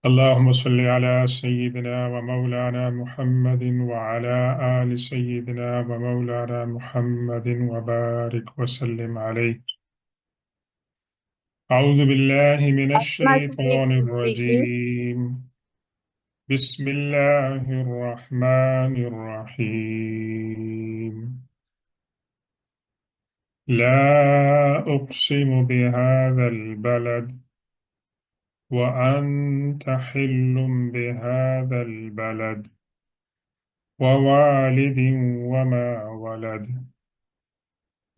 اللهم صل على سيدنا ومولانا محمد وعلى آل سيدنا ومولانا محمد وبارك وسلم عليه. أعوذ بالله من Michael الشيطان Jackson speaking. الرجيم. بسم الله الرحمن الرحيم. لا أقسم بهذا البلد وأنت حل بهذا البلد ووالد وما ولد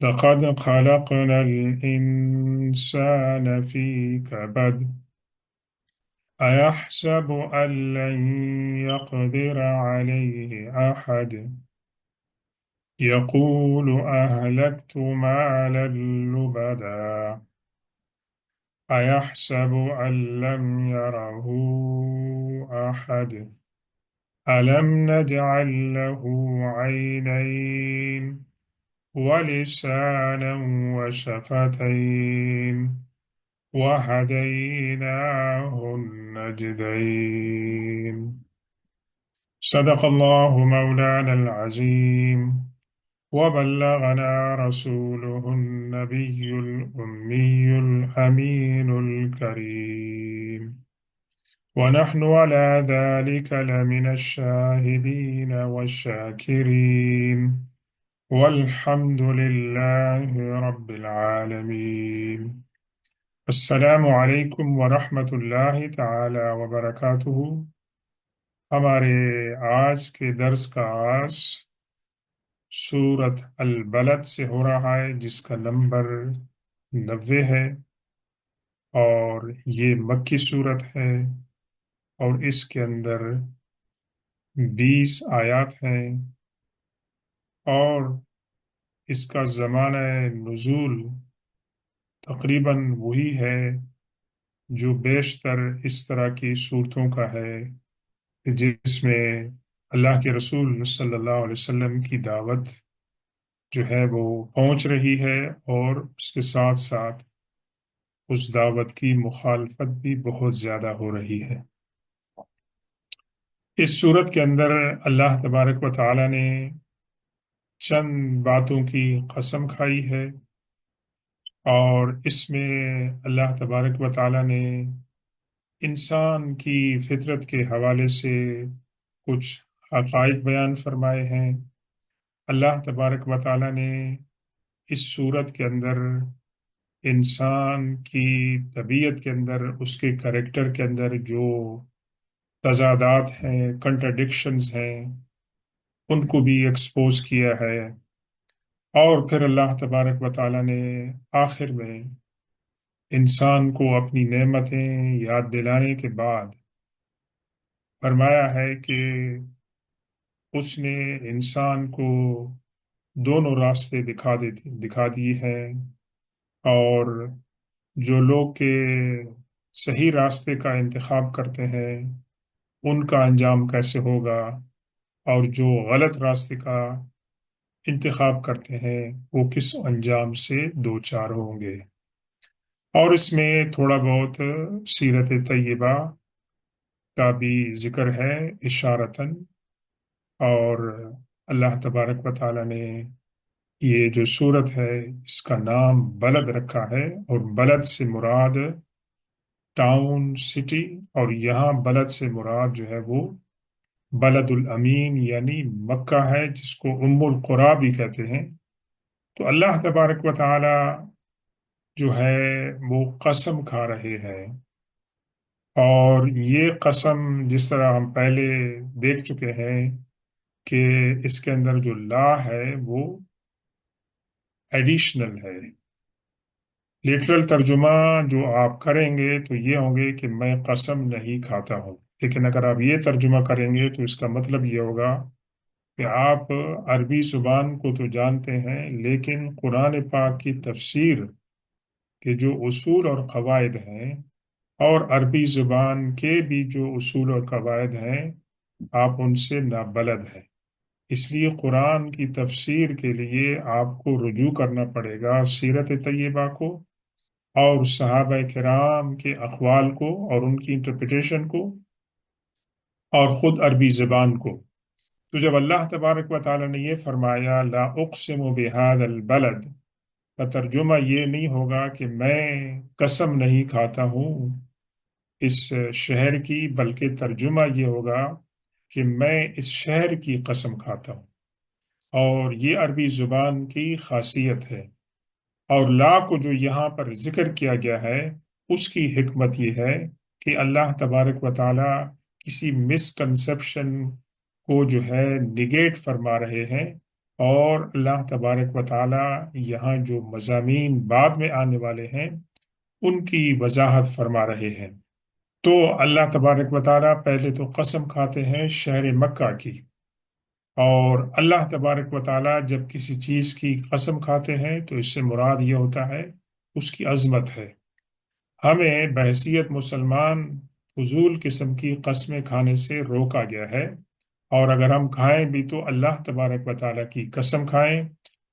لقد خلقنا الإنسان في كبد أيحسب أن لن يقدر عليه أحد يقول أهلكت مالا لبدا أيحسب أن لم يره أحد ألم نجعل له عينين ولسانا وشفتين وهديناه النجدين. صدق الله مولانا العظيم وبلغنا رسوله النبي الأمي الأمين الكريم ونحن على ذلك لمن الشاهدين والشاكرين والحمد لله رب العالمین. السلام علیکم ورحمۃ اللہ تعالی وبرکاتہ. ہمارے آج کے درس کا آغاز سورت البلد سے ہو رہا ہے، جس کا نمبر 90 ہے، اور یہ مکی سورت ہے، اور اس کے اندر 20 آیات ہیں، اور اس کا زمانہ نزول تقریباً وہی ہے جو بیشتر اس طرح کی صورتوں کا ہے، کہ جس میں اللہ کے رسول صلی اللہ علیہ وسلم کی دعوت جو ہے وہ پہنچ رہی ہے، اور اس کے ساتھ ساتھ اس دعوت کی مخالفت بھی بہت زیادہ ہو رہی ہے. اس صورت کے اندر اللہ تبارک و تعالی نے چند باتوں کی قسم کھائی ہے، اور اس میں اللہ تبارک و تعالی نے انسان کی فطرت کے حوالے سے کچھ حقائق بیان فرمائے ہیں. اللہ تبارک و تعالی نے اس صورت کے اندر انسان کی طبیعت کے اندر، اس کے کریکٹر کے اندر جو تضادات ہیں، کنٹرڈکشنز ہیں، ان کو بھی ایکسپوز کیا ہے. اور پھر اللہ تبارک و تعالی نے آخر میں انسان کو اپنی نعمتیں یاد دلانے کے بعد فرمایا ہے کہ اس نے انسان کو دونوں راستے دکھا دیے ہیں، اور جو لوگ کے صحیح راستے کا انتخاب کرتے ہیں ان کا انجام کیسے ہوگا، اور جو غلط راستے کا انتخاب کرتے ہیں وہ کس انجام سے دوچار ہوں گے. اور اس میں تھوڑا بہت سیرت طیبہ کا بھی ذکر ہے اشارتاً. اور اللہ تبارک و تعالی نے یہ جو صورت ہے اس کا نام بلد رکھا ہے، اور بلد سے مراد ٹاؤن، سٹی، اور یہاں بلد سے مراد جو ہے وہ بلد الامین یعنی مکہ ہے، جس کو ام القریٰ بھی کہتے ہیں. تو اللہ تبارک و تعالی جو ہے وہ قسم کھا رہے ہیں، اور یہ قسم جس طرح ہم پہلے دیکھ چکے ہیں کہ اس کے اندر جو لا ہے وہ ایڈیشنل ہے. لٹرل ترجمہ جو آپ کریں گے تو یہ ہوں گے کہ میں قسم نہیں کھاتا ہوں، لیکن اگر آپ یہ ترجمہ کریں گے تو اس کا مطلب یہ ہوگا کہ آپ عربی زبان کو تو جانتے ہیں، لیکن قرآن پاک کی تفسیر کے جو اصول اور قواعد ہیں، اور عربی زبان کے بھی جو اصول اور قواعد ہیں، آپ ان سے نابلد ہیں. اس لیے قرآن کی تفسیر کے لیے آپ کو رجوع کرنا پڑے گا سیرت طیبہ کو، اور صحابہ کرام کے اقوال کو اور ان کی انٹرپریٹیشن کو اور خود عربی زبان کو۔ تو جب اللہ تبارک و تعالیٰ نے یہ فرمایا لا اقسم بہذا البلد، کا ترجمہ یہ نہیں ہوگا کہ میں قسم نہیں کھاتا ہوں اس شہر کی، بلکہ ترجمہ یہ ہوگا کہ میں اس شہر کی قسم کھاتا ہوں۔ اور یہ عربی زبان کی خاصیت ہے۔ اور لا کو جو یہاں پر ذکر کیا گیا ہے، اس کی حکمت یہ ہے کہ اللہ تبارک و تعالی کسی مسکنسپشن کو جو ہے نگیٹ فرما رہے ہیں، اور اللہ تبارک و تعالی یہاں جو مضامین بعد میں آنے والے ہیں ان کی وضاحت فرما رہے ہیں۔ تو اللہ تبارک و تعالی پہلے تو قسم کھاتے ہیں شہر مکہ کی، اور اللہ تبارک و تعالیٰ جب کسی چیز کی قسم کھاتے ہیں تو اس سے مراد یہ ہوتا ہے اس کی عظمت ہے۔ ہمیں بحیثیت مسلمان فضول قسم کی قسمیں کھانے سے روکا گیا ہے، اور اگر ہم کھائیں بھی تو اللہ تبارک و تعالیٰ کی قسم کھائیں،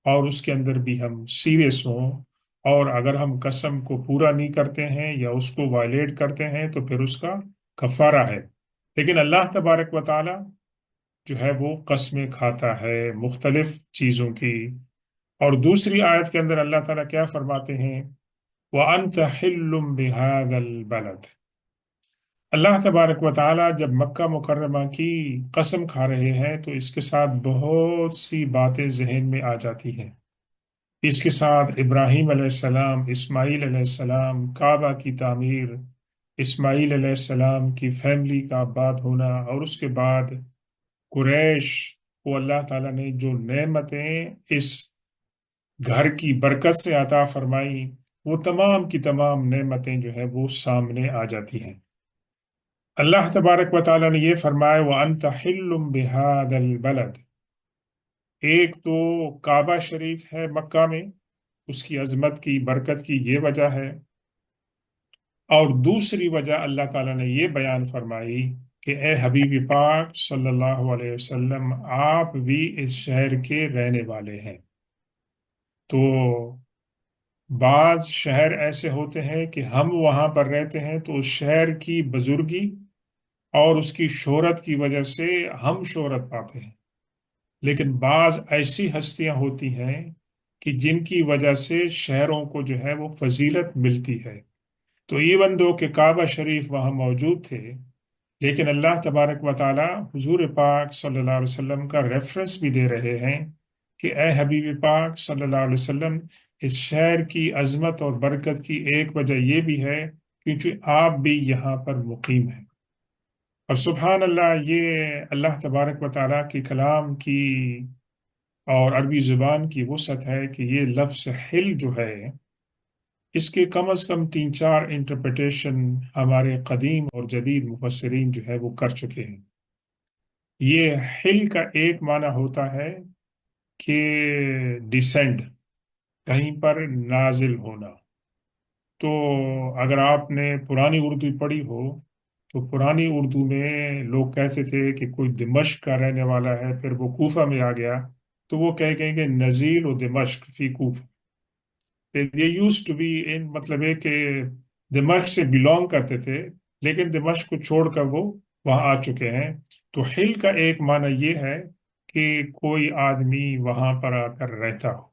اور اس کے اندر بھی ہم سیریس ہوں، اور اگر ہم قسم کو پورا نہیں کرتے ہیں یا اس کو وائلیٹ کرتے ہیں تو پھر اس کا کفارہ ہے۔ لیکن اللہ تبارک و تعالیٰ جو ہے وہ قسمیں کھاتا ہے مختلف چیزوں کی۔ اور دوسری آیت کے اندر اللہ تعالیٰ کیا فرماتے ہیں؟ وَأَنْتَ حِلٌّ بِهَذَا الْبَلَدِ۔ اللہ تبارک و تعالیٰ جب مکہ مکرمہ کی قسم کھا رہے ہیں تو اس کے ساتھ بہت سی باتیں ذہن میں آ جاتی ہیں۔ اس کے ساتھ ابراہیم علیہ السلام، اسماعیل علیہ السلام، کعبہ کی تعمیر، اسماعیل علیہ السلام کی فیملی کا آباد ہونا، اور اس کے بعد قریش کو اللہ تعالیٰ نے جو نعمتیں اس گھر کی برکت سے عطا فرمائی، وہ تمام کی تمام نعمتیں جو ہے وہ سامنے آ جاتی ہیں۔ اللہ تبارک و تعالیٰ نے یہ فرمایا وَأَنْتَ حِلٌّ بِهَذَا الْبَلَدِ۔ ایک تو کعبہ شریف ہے مکہ میں، اس کی عظمت کی برکت کی یہ وجہ ہے، اور دوسری وجہ اللہ تعالیٰ نے یہ بیان فرمائی کہ اے حبیب پاک صلی اللہ علیہ وسلم، آپ بھی اس شہر کے رہنے والے ہیں۔ تو بعض شہر ایسے ہوتے ہیں کہ ہم وہاں پر رہتے ہیں تو اس شہر کی بزرگی اور اس کی شہرت کی وجہ سے ہم شہرت پاتے ہیں، لیکن بعض ایسی ہستیاں ہوتی ہیں کہ جن کی وجہ سے شہروں کو جو ہے وہ فضیلت ملتی ہے۔ تو ایون دو کہ کعبہ شریف وہاں موجود تھے، لیکن اللہ تبارک و تعالی حضور پاک صلی اللہ علیہ وسلم کا ریفرنس بھی دے رہے ہیں کہ اے حبیب پاک صلی اللہ علیہ وسلم، اس شہر کی عظمت اور برکت کی ایک وجہ یہ بھی ہے کیونکہ آپ بھی یہاں پر مقیم ہیں۔ اور سبحان اللہ، یہ اللہ تبارک و تعالیٰ کی کلام کی اور عربی زبان کی وسعت ہے کہ یہ لفظ حل جو ہے اس کے کم از کم تین چار انٹرپریٹیشن ہمارے قدیم اور جدید مفسرین جو ہے وہ کر چکے ہیں۔ یہ حل کا ایک معنی ہوتا ہے کہ ڈیسینڈ، کہیں پر نازل ہونا۔ تو اگر آپ نے پرانی اردو پڑھی ہو تو پرانی اردو میں لوگ کہتے تھے کہ کوئی دمشق کا رہنے والا ہے، پھر وہ کوفہ میں آ گیا تو وہ کہیں گے نزیل و دمشق فی کوفہ۔ یہ یوز ٹو بی ان مطلب ہے کہ دمشق سے بلونگ کرتے تھے، لیکن دمشق کو چھوڑ کر وہ وہاں آ چکے ہیں۔ تو حل کا ایک معنی یہ ہے کہ کوئی آدمی وہاں پر آ کر رہتا ہو۔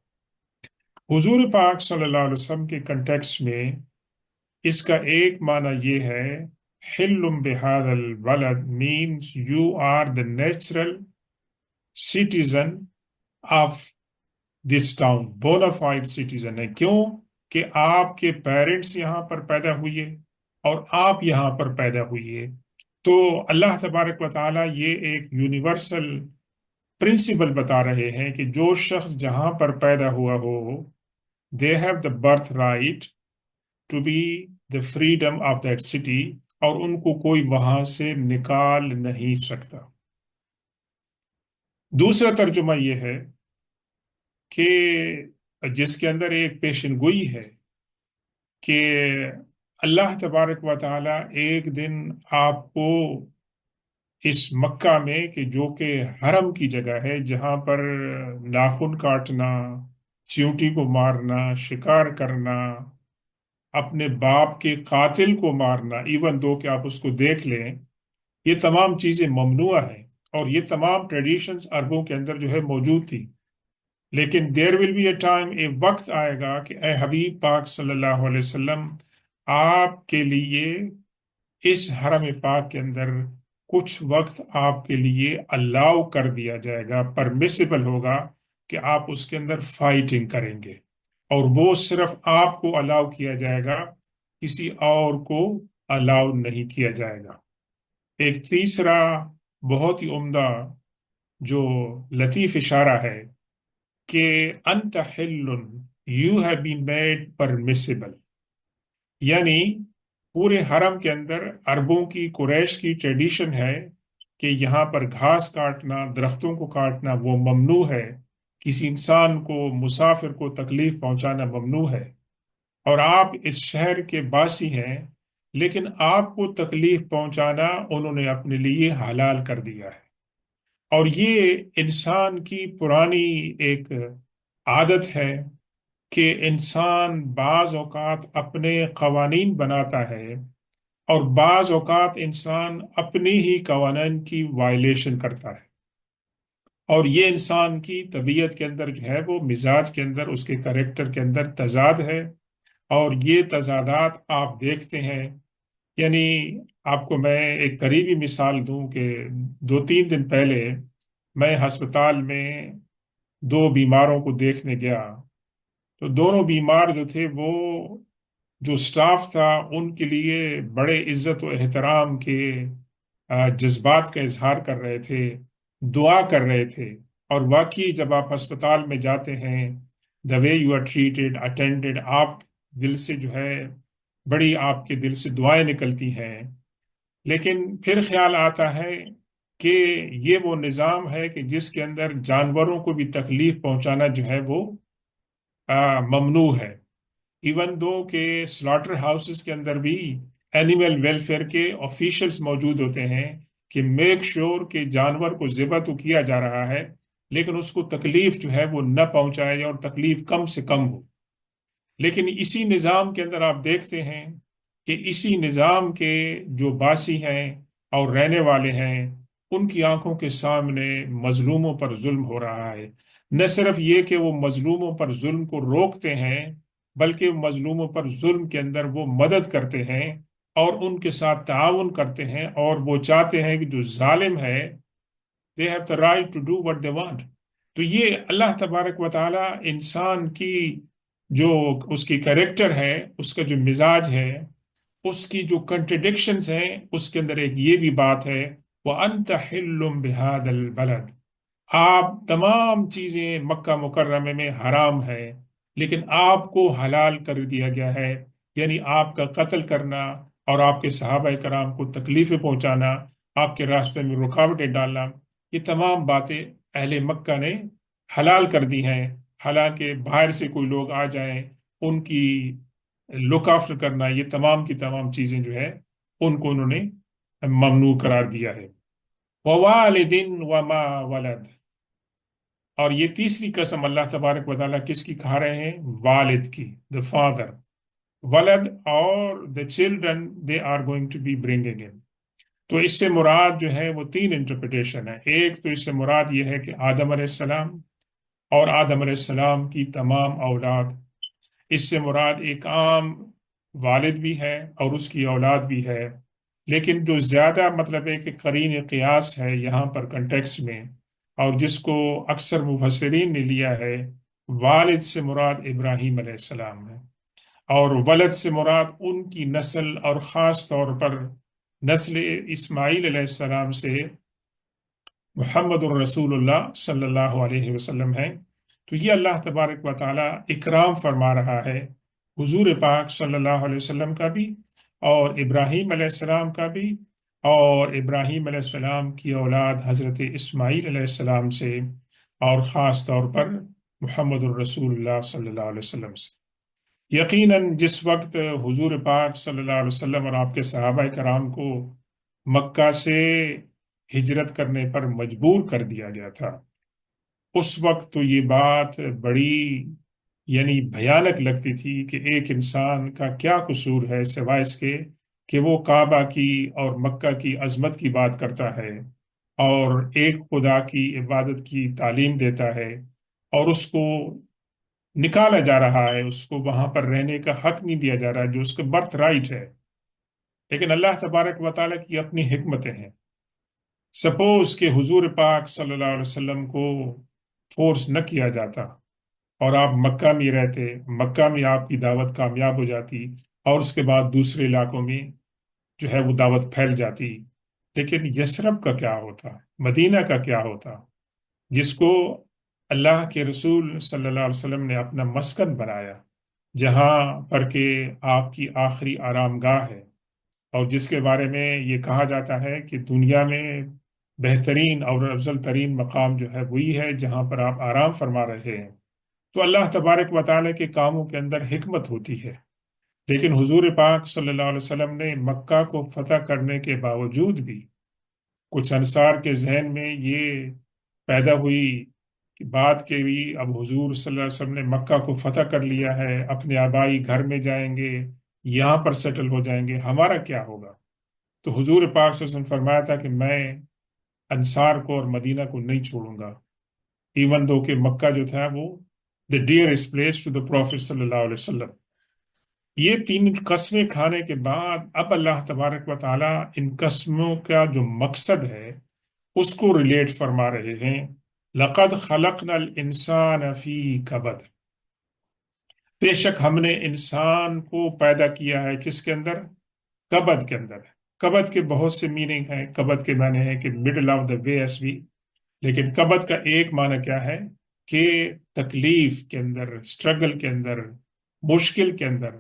حضور پاک صلی اللہ علیہ وسلم کے کنٹیکس میں اس کا ایک معنی یہ ہے حل بہذا البلد means you are the natural citizen of this town, bona fide citizen ہے۔ کیوں کہ آپ کے پیرنٹس یہاں پر پیدا ہوئے اور آپ یہاں پر پیدا ہوئے۔ تو اللہ تبارک و تعالیٰ یہ ایک یونیورسل پرنسپل بتا رہے ہیں کہ جو شخص جہاں پر پیدا ہوا ہو، they have the birth right to be the freedom of that city, اور ان کو کوئی وہاں سے نکال نہیں سکتا۔ دوسرا ترجمہ یہ ہے کہ جس کے اندر ایک پیشن گوئی ہے کہ اللہ تبارک و تعالیٰ ایک دن آپ کو اس مکہ میں، کہ جو کہ حرم کی جگہ ہے جہاں پر ناخن کاٹنا، چیونٹی کو مارنا، شکار کرنا اپنے باپ کے قاتل کو مارنا، ایون دو کہ آپ اس کو دیکھ لیں، یہ تمام چیزیں ممنوع ہیں، اور یہ تمام ٹریڈیشنز عربوں کے اندر جو ہے موجود تھی۔ لیکن دیر ول بی اے ٹائم، ایک وقت آئے گا کہ اے حبیب پاک صلی اللہ علیہ وسلم، آپ کے لیے اس حرم پاک کے اندر کچھ وقت آپ کے لیے الاؤ کر دیا جائے گا، پرمیسیبل ہوگا کہ آپ اس کے اندر فائٹنگ کریں گے، اور وہ صرف آپ کو الاؤ کیا جائے گا، کسی اور کو الاؤ نہیں کیا جائے گا۔ ایک تیسرا بہت ہی عمدہ جو لطیف اشارہ ہے کہ انت حل، you have been made permissible, یعنی پورے حرم کے اندر عربوں کی، قریش کی ٹریڈیشن ہے کہ یہاں پر گھاس کاٹنا، درختوں کو کاٹنا وہ ممنوع ہے، کسی انسان کو، مسافر کو تکلیف پہنچانا ممنوع ہے، اور آپ اس شہر کے باسی ہیں، لیکن آپ کو تکلیف پہنچانا انہوں نے اپنے لیے حلال کر دیا ہے۔ اور یہ انسان کی پرانی ایک عادت ہے کہ انسان بعض اوقات اپنے قوانین بناتا ہے، اور بعض اوقات انسان اپنی ہی قوانین کی وائلیشن کرتا ہے، اور یہ انسان کی طبیعت کے اندر جو ہے، وہ مزاج کے اندر، اس کے کریکٹر کے اندر تضاد ہے، اور یہ تضادات آپ دیکھتے ہیں۔ یعنی آپ کو میں ایک قریبی مثال دوں کہ 2-3 دن پہلے میں ہسپتال میں دو بیماروں کو دیکھنے گیا، تو دونوں بیمار جو تھے وہ، جو سٹاف تھا ان کے لیے بڑے عزت و احترام کے جذبات کا اظہار کر رہے تھے، دعا کر رہے تھے، اور واقعی جب آپ ہسپتال میں جاتے ہیں، دا way you are treated, attended, آپ دل سے جو ہے، بڑی آپ کے دل سے دعائیں نکلتی ہیں۔ لیکن پھر خیال آتا ہے کہ یہ وہ نظام ہے کہ جس کے اندر جانوروں کو بھی تکلیف پہنچانا جو ہے وہ ممنوع ہے، ایون دو کہ سلاٹر ہاؤسز کے اندر بھی اینیمل ویلفیئر کے آفیشلز موجود ہوتے ہیں کہ میک شور کہ جانور کو ذبح تو کیا جا رہا ہے، لیکن اس کو تکلیف جو ہے وہ نہ پہنچائے، اور تکلیف کم سے کم ہو۔ لیکن اسی نظام کے اندر آپ دیکھتے ہیں کہ اسی نظام کے جو باسی ہیں اور رہنے والے ہیں، ان کی آنکھوں کے سامنے مظلوموں پر ظلم ہو رہا ہے۔ نہ صرف یہ کہ وہ مظلوموں پر ظلم کو روکتے ہیں، بلکہ مظلوموں پر ظلم کے اندر وہ مدد کرتے ہیں، اور ان کے ساتھ تعاون کرتے ہیں، اور وہ چاہتے ہیں کہ جو ظالم ہے، they have the right to do what they want۔ تو یہ اللہ تبارک و تعالی انسان کی جو اس کی کریکٹر ہے، اس کا جو مزاج ہے، اس کی جو کنٹرڈکشنز ہیں، اس کے اندر ایک یہ بھی بات ہے، وَأَنْتَ حِلٌّ بِهَادَا الْبَلَدِ، آپ تمام چیزیں مکہ مکرمہ میں حرام ہے، لیکن آپ کو حلال کر دیا گیا ہے، یعنی آپ کا قتل کرنا، اور آپ کے صحابہ کرام کو تکلیفیں پہنچانا، آپ کے راستے میں رکاوٹیں ڈالنا، یہ تمام باتیں اہل مکہ نے حلال کر دی ہیں۔ حالانکہ باہر سے کوئی لوگ آ جائیں، ان کی لک آفٹر کرنا، یہ تمام کی تمام چیزیں جو ہے ان کو انہوں نے ممنوع قرار دیا ہے۔ وَوَالِدٍ وَمَا وَلَدٍ، اور یہ تیسری قسم اللہ تبارک و تعالیٰ کس کی کھا رہے ہیں؟ والد کی، the father، ولد اور the children they are going to be bringing in۔ تو اس سے مراد جو ہے وہ 3 انٹرپریٹیشن ہے۔ ایک تو اس سے مراد یہ ہے کہ آدم علیہ السلام اور آدم علیہ السلام کی تمام اولاد، اس سے مراد ایک عام والد بھی ہے اور اس کی اولاد بھی ہے، لیکن جو زیادہ مطلب ہے کہ قرین قیاس ہے یہاں پر کنٹیکس میں، اور جس کو اکثر مفسرین نے لیا ہے، والد سے مراد ابراہیم علیہ السلام ہے، اور ولد سے مراد ان کی نسل، اور خاص طور پر نسل اسماعیل علیہ السلام سے محمد الرسول اللہ صلی اللہ علیہ وسلم ہے۔ تو یہ اللہ تبارک و تعالیٰ اکرام فرما رہا ہے حضور پاک صلی اللہ علیہ وسلم کا بھی، اور ابراہیم علیہ السلام کا بھی، اور ابراہیم علیہ السلام کی اولاد حضرت اسماعیل علیہ السلام سے، اور خاص طور پر محمد الرسول اللہ صلی اللہ علیہ وسلم سے۔ یقیناً جس وقت حضور پاک صلی اللہ علیہ وسلم اور آپ کے صحابہ کرام کو مکہ سے ہجرت کرنے پر مجبور کر دیا گیا تھا، اس وقت تو یہ بات بڑی یعنی بھیانک لگتی تھی کہ ایک انسان کا کیا قصور ہے سوائے اس کے کہ وہ کعبہ کی اور مکہ کی عظمت کی بات کرتا ہے اور ایک خدا کی عبادت کی تعلیم دیتا ہے، اور اس کو نکالا جا رہا ہے، اس کو وہاں پر رہنے کا حق نہیں دیا جا رہا جو اس کا برتھ رائٹ ہے۔ لیکن اللہ تبارک و تعالیٰ کی اپنی حکمتیں ہیں۔ سپوز کہ حضور پاک صلی اللہ علیہ وسلم کو فورس نہ کیا جاتا اور آپ مکہ میں رہتے، مکہ میں آپ کی دعوت کامیاب ہو جاتی، اور اس کے بعد دوسرے علاقوں میں جو ہے وہ دعوت پھیل جاتی، لیکن یثرب کا کیا ہوتا، مدینہ کا کیا ہوتا، جس کو اللہ کے رسول صلی اللہ علیہ وسلم نے اپنا مسکن بنایا، جہاں پر کہ آپ کی آخری آرام گاہ ہے، اور جس کے بارے میں یہ کہا جاتا ہے کہ دنیا میں بہترین اور افضل ترین مقام جو ہے وہی ہے جہاں پر آپ آرام فرما رہے ہیں۔ تو اللہ تبارک و تعالیٰ کے کاموں کے اندر حکمت ہوتی ہے، لیکن حضور پاک صلی اللہ علیہ وسلم نے مکہ کو فتح کرنے کے باوجود بھی کچھ انصار کے ذہن میں یہ پیدا ہوئی کہ بات کے بھی اب حضور صلی اللہ علیہ وسلم نے مکہ کو فتح کر لیا ہے، اپنے آبائی گھر میں جائیں گے، یہاں پر سیٹل ہو جائیں گے، ہمارا کیا ہوگا؟ تو حضور پاک صلی اللہ علیہ وسلم فرمایا تھا کہ میں انصار کو اور مدینہ کو نہیں چھوڑوں گا، ایون دو کہ مکہ جو تھا وہ the dearest place to the Prophet صلی اللہ علیہ وسلم۔ یہ تین قسمیں کھانے کے بعد اب اللہ تبارک و تعالیٰ ان قسموں کا جو مقصد ہے اس کو ریلیٹ فرما رہے ہیں۔ لقد خلقنا الانسان فی کبد، بے شک ہم نے انسان کو پیدا کیا ہے کس کے اندر؟ کبد کے اندر۔ کبد کے بہت سے میننگ ہیں، کبد کے معنی ہے کہ middle of the way S بھی، لیکن کبد کا ایک معنی کیا ہے کہ تکلیف کے اندر، اسٹرگل کے اندر، مشکل کے اندر۔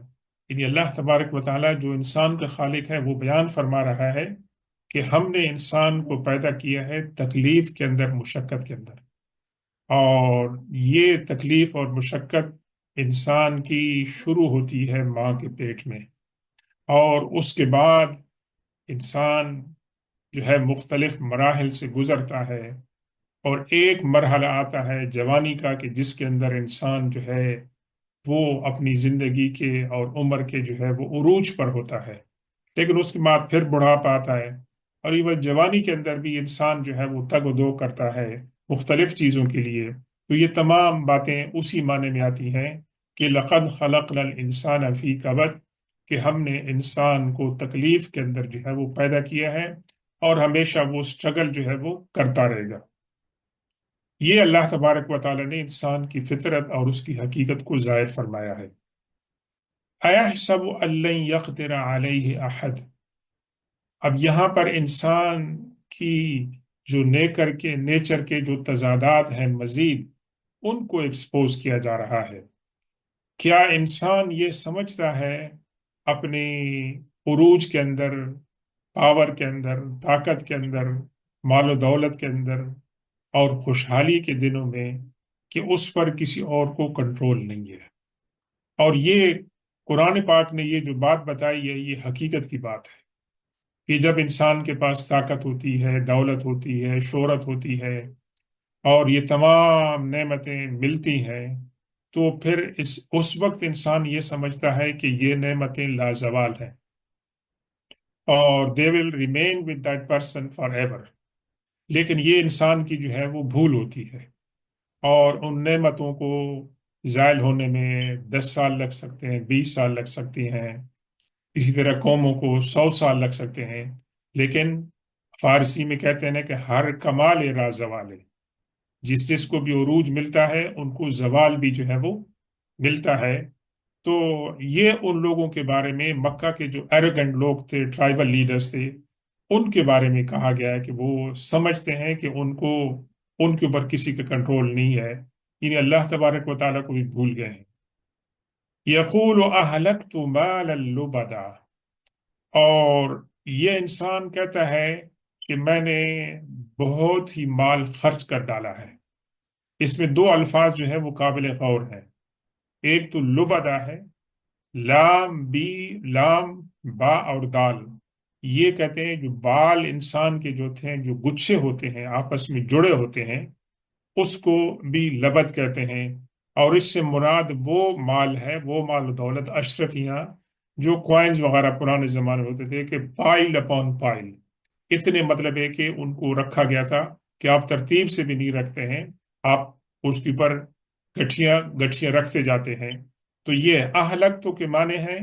یعنی اللہ تبارک و تعالیٰ جو انسان کا خالق ہے وہ بیان فرما رہا ہے کہ ہم نے انسان کو پیدا کیا ہے تکلیف کے اندر، مشقت کے اندر، اور یہ تکلیف اور مشقت انسان کی شروع ہوتی ہے ماں کے پیٹ میں، اور اس کے بعد انسان جو ہے مختلف مراحل سے گزرتا ہے، اور ایک مرحلہ آتا ہے جوانی کا کہ جس کے اندر انسان جو ہے وہ اپنی زندگی کے اور عمر کے جو ہے وہ عروج پر ہوتا ہے، لیکن اس کے بعد پھر بڑھاپا آتا ہے، اور ایون جوانی کے اندر بھی انسان جو ہے وہ تگ و دو کرتا ہے مختلف چیزوں کے لیے۔ تو یہ تمام باتیں اسی معنی میں آتی ہیں کہ لقد خلقنا الانسان فی کبد، کہ ہم نے انسان کو تکلیف کے اندر جو ہے وہ پیدا کیا ہے، اور ہمیشہ وہ اسٹرگل جو ہے وہ کرتا رہے گا۔ یہ اللہ تبارک و تعالیٰ نے انسان کی فطرت اور اس کی حقیقت کو ظاہر فرمایا ہے۔ اَيَحْسَبُ أَن لَّن يَقْدِرَ عَلَيْهِ أَحَدٌ، اب یہاں پر انسان کی جو نیچر کے جو تضادات ہیں مزید ان کو ایکسپوز کیا جا رہا ہے۔ کیا انسان یہ سمجھتا ہے اپنی عروج کے اندر، پاور کے اندر، طاقت کے اندر، مال و دولت کے اندر اور خوشحالی کے دنوں میں کہ اس پر کسی اور کو کنٹرول نہیں ہے؟ اور یہ قرآن پاک نے یہ جو بات بتائی ہے یہ حقیقت کی بات ہے کہ جب انسان کے پاس طاقت ہوتی ہے، دولت ہوتی ہے، شہرت ہوتی ہے، اور یہ تمام نعمتیں ملتی ہیں، تو پھر اس وقت انسان یہ سمجھتا ہے کہ یہ نعمتیں لازوال ہیں اور they will remain with that person forever۔ لیکن یہ انسان کی جو ہے وہ بھول ہوتی ہے، اور ان نعمتوں کو زائل ہونے میں 10 سال لگ سکتے ہیں، 20 سال لگ سکتی ہیں، اسی طرح قوموں کو 100 سال لگ سکتے ہیں، لیکن فارسی میں کہتے ہیں نا کہ ہر کمال را زوال ہے، جس جس کو بھی عروج ملتا ہے ان کو زوال بھی جو ہے وہ ملتا ہے۔ تو یہ ان لوگوں کے بارے میں، مکہ کے جو ایروگنٹ لوگ تھے، ٹرائبل لیڈرز تھے، ان کے بارے میں کہا گیا ہے کہ وہ سمجھتے ہیں کہ ان کے اوپر کسی کا کنٹرول نہیں ہے، یعنی اللہ تبارک و تعالیٰ کو بھی بھول گئے ہیں۔ یقول اہلکت مالا لبدا، اور یہ انسان کہتا ہے کہ میں نے بہت ہی مال خرچ کر ڈالا ہے۔ اس میں دو الفاظ جو ہیں وہ قابل غور ہیں، ایک تو لبدا ہے، لام با اور دال، یہ کہتے ہیں جو بال انسان کے جو تھے، جو گچھے ہوتے ہیں آپس میں جڑے ہوتے ہیں، اس کو بھی لبد کہتے ہیں، اور اس سے مراد وہ مال ہے، وہ مال و دولت اشرفیاں جو کوائنز وغیرہ پرانے زمانے میں ہوتے تھے کہ پائل اپون پائل، اتنے مطلب ہے کہ ان کو رکھا گیا تھا کہ آپ ترتیب سے بھی نہیں رکھتے ہیں، آپ اس کے اوپر گٹھیاں گٹھیاں رکھتے جاتے ہیں۔ تو یہ اہلک تو کے معنی ہیں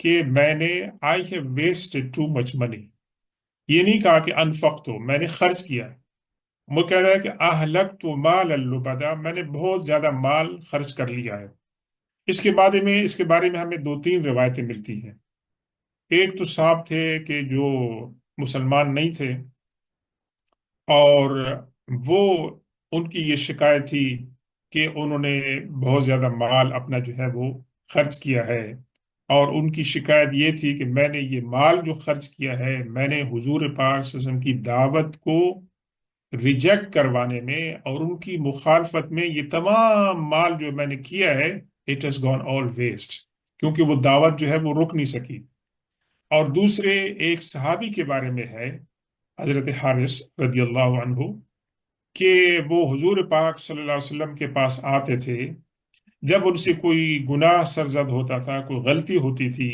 کہ میں نے I have wasted too much money, یہ نہیں کہا کہ انفقت ہو میں نے خرچ کیا، وہ کہہ رہا ہے کہ اہلک تو مال اللبدا، میں نے بہت زیادہ مال خرچ کر لیا ہے۔ اس کے بارے میں ہمیں دو تین روایتیں ملتی ہیں۔ ایک تو صاحب تھے کہ جو مسلمان نہیں تھے، اور وہ ان کی یہ شکایت تھی کہ انہوں نے بہت زیادہ مال اپنا جو ہے وہ خرچ کیا ہے، اور ان کی شکایت یہ تھی کہ میں نے یہ مال جو خرچ کیا ہے، میں نے حضور پاک صلی اللہ علیہ وسلم کی دعوت کو ریجیکٹ کروانے میں اور ان کی مخالفت میں یہ تمام مال جو میں نے کیا ہے it has gone all waste, کیونکہ وہ دعوت جو ہے وہ رک نہیں سکی۔ اور دوسرے ایک صحابی کے بارے میں ہے، حضرت حارث رضی اللہ عنہ، کہ وہ حضور پاک صلی اللہ علیہ وسلم کے پاس آتے تھے جب ان سے کوئی گناہ سرزد ہوتا تھا، کوئی غلطی ہوتی تھی،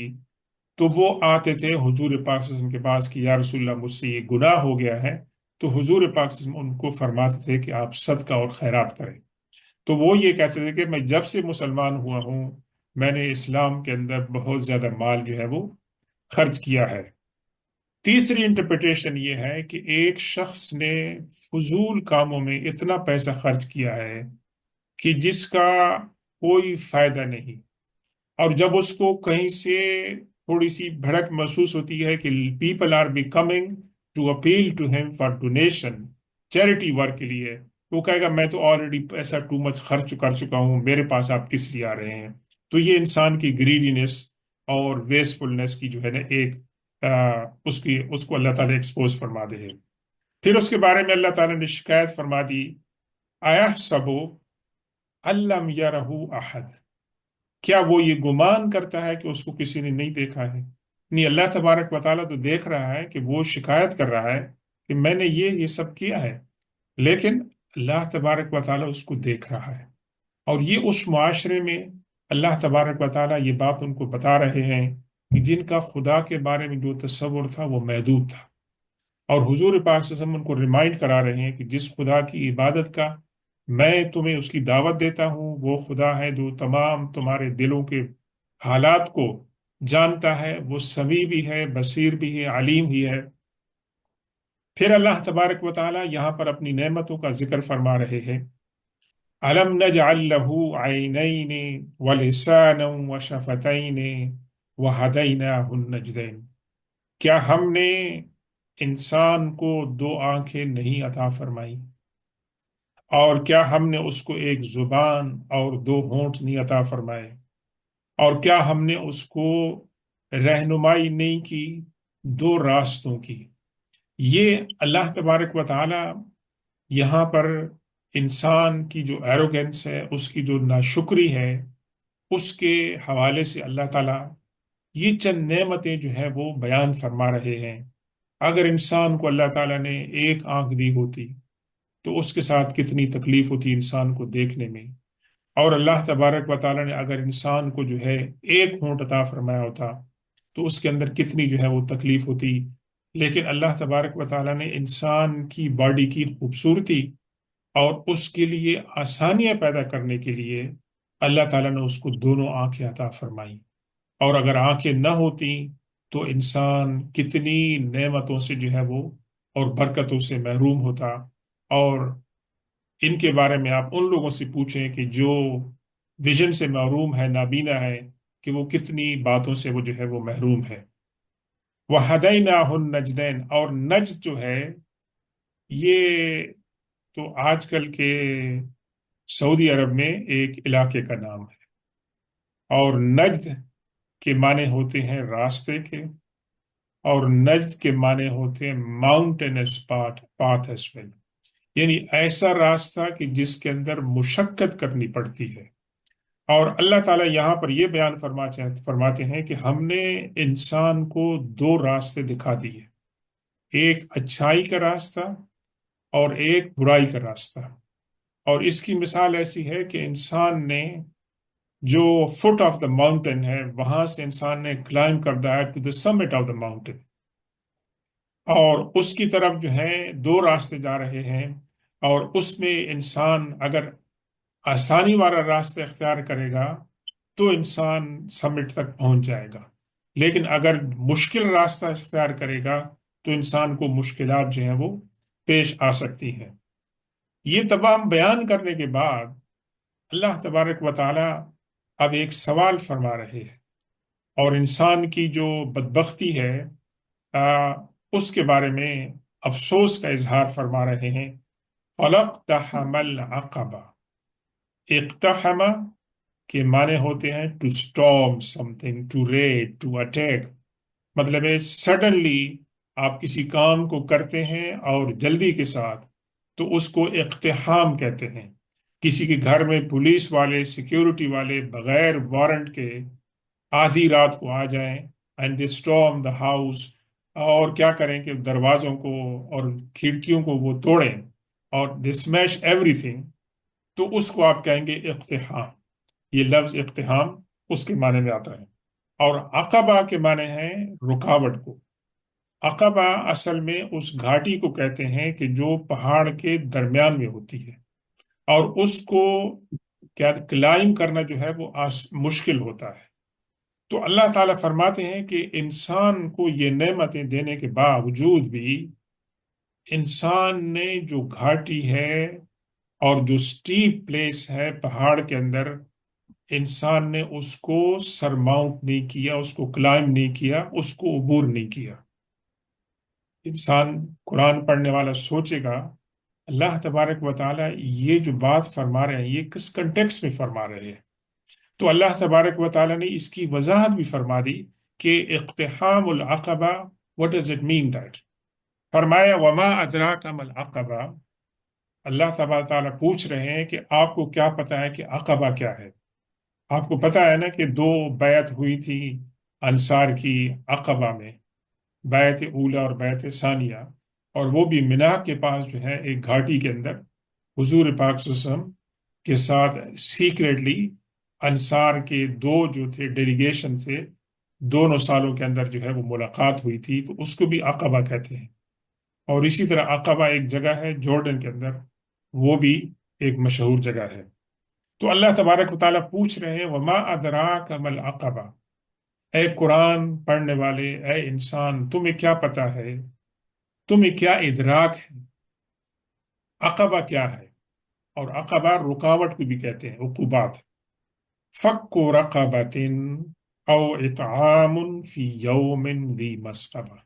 تو وہ آتے تھے حضور پاک صلی اللہ علیہ وسلم کے پاس کہ یا رسول اللہ مجھ سے یہ گناہ ہو گیا ہے، تو حضور پاک صلی اللہ علیہ وسلم ان کو فرماتے تھے کہ آپ صدقہ اور خیرات کریں۔ تو وہ یہ کہتے تھے کہ میں جب سے مسلمان ہوا ہوں میں نے اسلام کے اندر بہت زیادہ مال جو ہے وہ خرچ کیا ہے۔ تیسری انٹرپریٹیشن یہ ہے کہ ایک شخص نے فضول کاموں میں اتنا پیسہ خرچ کیا ہے کہ جس کا کوئی فائدہ نہیں، اور جب اس کو کہیں سے تھوڑی سی بھڑک محسوس ہوتی ہے کہ people are becoming to appeal to them for donation, charity work کے لیے، تو وہ کہے گا میں تو آلریڈی پیسہ ٹو مچ خرچ کر چکا ہوں، میرے پاس آپ کس لیے آ رہے ہیں؟ تو یہ انسان کی گریڈینس اور ویسٹفلنس کی جو ہے نا ایک اس کو اللہ تعالیٰ ایکسپوز فرما دے ہے۔ پھر اس کے بارے میں اللہ تعالیٰ نے شکایت فرما دی، اَيَحْسَبُ أَن لَّمْ يَرَهُ أَحَدٌ، کیا وہ یہ گمان کرتا ہے کہ اس کو کسی نے نہیں دیکھا ہے؟ نہیں، اللہ تبارک و تعالیٰ تو دیکھ رہا ہے کہ وہ شکایت کر رہا ہے کہ میں نے یہ سب کیا ہے، لیکن اللہ تبارک و تعالیٰ اس کو دیکھ رہا ہے۔ اور یہ اس معاشرے میں اللہ تبارک و تعالیٰ یہ بات ان کو بتا رہے ہیں کہ جن کا خدا کے بارے میں جو تصور تھا وہ محدود تھا، اور حضور پاک صلی اللہ علیہ وسلم ان کو ریمائنڈ کرا رہے ہیں کہ جس خدا کی عبادت کا میں تمہیں اس کی دعوت دیتا ہوں وہ خدا ہے جو تمام تمہارے دلوں کے حالات کو جانتا ہے، وہ سمیع بھی ہے، بصیر بھی ہے، علیم بھی ہے۔ پھر اللہ تبارک و تعالیٰ یہاں پر اپنی نعمتوں کا ذکر فرما رہے ہیں، أَلَمْ نَجْعَلْ لَهُ عَيْنَيْنِ وَلِسَانًا وَشَفَتَيْنِ وَهَدَيْنَاهُ النَّجْدَيْنِ، کیا ہم نے انسان کو دو آنکھیں نہیں عطا فرمائی، اور کیا ہم نے اس کو ایک زبان اور دو ہونٹ نہیں عطا فرمائے، اور کیا ہم نے اس کو رہنمائی نہیں کی دو راستوں کی؟ یہ اللہ تبارک و تعالی یہاں پر انسان کی جو ایروگنس ہے، اس کی جو ناشکری ہے، اس کے حوالے سے اللہ تعالیٰ یہ چند نعمتیں جو ہے وہ بیان فرما رہے ہیں۔ اگر انسان کو اللہ تعالیٰ نے ایک آنکھ دی ہوتی تو اس کے ساتھ کتنی تکلیف ہوتی انسان کو دیکھنے میں، اور اللہ تبارک و تعالیٰ نے اگر انسان کو جو ہے ایک ہونٹ عطا فرمایا ہوتا تو اس کے اندر کتنی جو ہے وہ تکلیف ہوتی۔ لیکن اللہ تبارک و تعالیٰ نے انسان کی باڈی کی خوبصورتی اور اس کے لیے آسانیاں پیدا کرنے کے لیے اللہ تعالیٰ نے اس کو دونوں آنکھیں عطا فرمائی، اور اگر آنکھیں نہ ہوتی تو انسان کتنی نعمتوں سے جو ہے وہ اور برکتوں سے محروم ہوتا۔ اور ان کے بارے میں آپ ان لوگوں سے پوچھیں کہ جو ویژن سے محروم ہے، نابینا ہے، کہ وہ کتنی باتوں سے وہ جو ہے وہ محروم ہے۔ وَهَدَيْنَاهُ النَّجْدَيْنِ، اور نجد جو ہے یہ تو آج کل کے سعودی عرب میں ایک علاقے کا نام ہے، اور نجد کے معنی ہوتے ہیں راستے کے، اور نجد کے معنی ہوتے ہیں ماؤنٹینس پاتھ ایز ویل، یعنی ایسا راستہ کہ جس کے اندر مشقت کرنی پڑتی ہے۔ اور اللہ تعالیٰ یہاں پر یہ بیان فرماتے ہیں کہ ہم نے انسان کو دو راستے دکھا دیے، ایک اچھائی کا راستہ اور ایک برائی کا راستہ، اور اس کی مثال ایسی ہے کہ انسان نے جو فٹ آف دا ماؤنٹین ہے وہاں سے انسان نے کلائم کر دا ہے to the summit of the mountain, اور اس کی طرف جو ہے دو راستے جا رہے ہیں، اور اس میں انسان اگر آسانی والا راستہ اختیار کرے گا تو انسان سمٹ تک پہنچ جائے گا، لیکن اگر مشکل راستہ اختیار کرے گا تو انسان کو مشکلات جو ہیں وہ پیش آ سکتی ہیں۔ یہ تمام بیان کرنے کے بعد اللہ تبارک و تعالی اب ایک سوال فرما رہے ہیں، اور انسان کی جو بدبختی ہے آ، اس کے بارے میں افسوس کا اظہار فرما رہے ہیں۔ فَلَقْتَحَمَ الْعَقَبَةَ، اقتحم کے معنی ہوتے ہیں to storm something، to raid, to attack, مطلب ہے سڈنلی آپ کسی کام کو کرتے ہیں اور جلدی کے ساتھ، تو اس کو اقتحام کہتے ہیں۔ کسی کے گھر میں پولیس والے، سیکیورٹی والے بغیر وارنٹ کے آدھی رات کو آ جائیں and they storm the house, اور کیا کریں کہ دروازوں کو اور کھڑکیوں کو وہ توڑیں اور دے smash ایوری تھنگ، تو اس کو آپ کہیں گے اقتحام۔ یہ لفظ اقتحام اس کے معنی میں آتا ہے۔ اور عقبہ کے معنی ہیں رکاوٹ کو۔ عقبہ اصل میں اس گھاٹی کو کہتے ہیں کہ جو پہاڑ کے درمیان میں ہوتی ہے، اور اس کو کیا کلائم کرنا جو ہے وہ مشکل ہوتا ہے۔ تو اللہ تعالیٰ فرماتے ہیں کہ انسان کو یہ نعمتیں دینے کے باوجود بھی انسان نے جو گھاٹی ہے اور جو سٹیپ پلیس ہے پہاڑ کے اندر، انسان نے اس کو سرماؤنٹ نہیں کیا، اس کو کلائم نہیں کیا، اس کو عبور نہیں کیا۔ انسان قرآن پڑھنے والا سوچے گا اللہ تبارک و تعالیٰ یہ جو بات فرما رہے ہیں یہ کس کنٹیکس میں فرما رہے ہیں؟ تو اللہ تبارک و تعالیٰ نے اس کی وضاحت بھی فرما دی کہ اقتحام العقبہ، what does it mean that؟ فرمایا وما ادراک ما العقبہ، اللہ تبارک و تعالیٰ پوچھ رہے ہیں کہ آپ کو کیا پتا ہے کہ عقبہ کیا ہے؟ آپ کو پتا ہے نا کہ دو بیعت ہوئی تھی انصار کی عقبہ میں، بیعت اولا اور بیعت ثانیہ، اور وہ بھی منی کے پاس جو ہے ایک گھاٹی کے اندر حضور پاک صلی اللہ علیہ وسلم کے ساتھ سیکریٹلی انصار کے دو جو تھے ڈیلیگیشن سے دونوں سالوں کے اندر جو ہے وہ ملاقات ہوئی تھی، تو اس کو بھی عقبہ کہتے ہیں۔ اور اسی طرح عقبہ ایک جگہ ہے جارڈن کے اندر، وہ بھی ایک مشہور جگہ ہے۔ تو اللہ تبارک و تعالیٰ پوچھ رہے ہیں وما ادراک ما العقبہ، اے قرآن پڑھنے والے، اے انسان تمہیں کیا پتا ہے، تمہیں کیا ادراک ہے، عقبہ کیا ہے؟ اور عقبہ رکاوٹ کو بھی کہتے ہیں، عقوبات۔ فک رقبۃ او اطعام فی یوم ذی مسغبہ،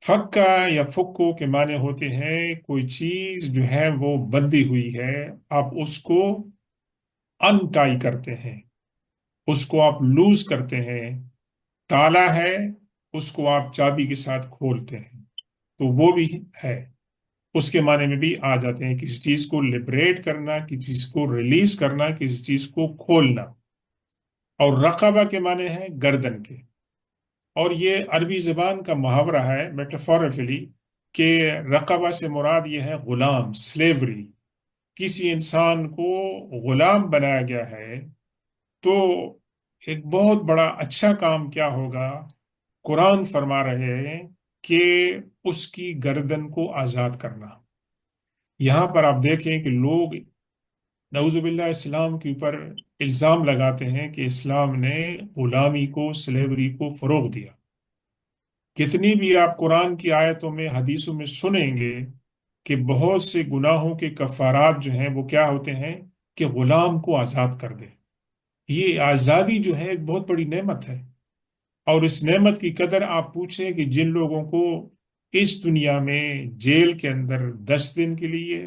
فکا یا فکو کے معنی ہوتے ہیں کوئی چیز جو ہے وہ بندھی ہوئی ہے، آپ اس کو انٹائی کرتے ہیں، اس کو آپ لوز کرتے ہیں، تالا ہے اس کو آپ چابی کے ساتھ کھولتے ہیں، تو وہ بھی ہے، اس کے معنی میں بھی آ جاتے ہیں کسی چیز کو لبریٹ کرنا، کسی چیز کو ریلیز کرنا، کسی چیز کو کھولنا۔ اور رقبہ کے معنی ہے گردن کے، اور یہ عربی زبان کا محاورہ ہے میٹافورفلی، کہ رقبہ سے مراد یہ ہے غلام، سلیوری، کسی انسان کو غلام بنایا گیا ہے، تو ایک بہت بڑا اچھا کام کیا ہوگا؟ قرآن فرما رہے ہیں کہ اس کی گردن کو آزاد کرنا۔ یہاں پر آپ دیکھیں کہ لوگ نعوذ باللہ اسلام کے اوپر الزام لگاتے ہیں کہ اسلام نے غلامی کو، سلیوری کو فروغ دیا۔ کتنی بھی آپ قرآن کی آیتوں میں، حدیثوں میں سنیں گے کہ بہت سے گناہوں کے کفارات جو ہیں وہ کیا ہوتے ہیں کہ غلام کو آزاد کر دے۔ یہ آزادی جو ہے ایک بہت بڑی نعمت ہے، اور اس نعمت کی قدر آپ پوچھیں کہ جن لوگوں کو اس دنیا میں جیل کے اندر 10 دن کے لیے،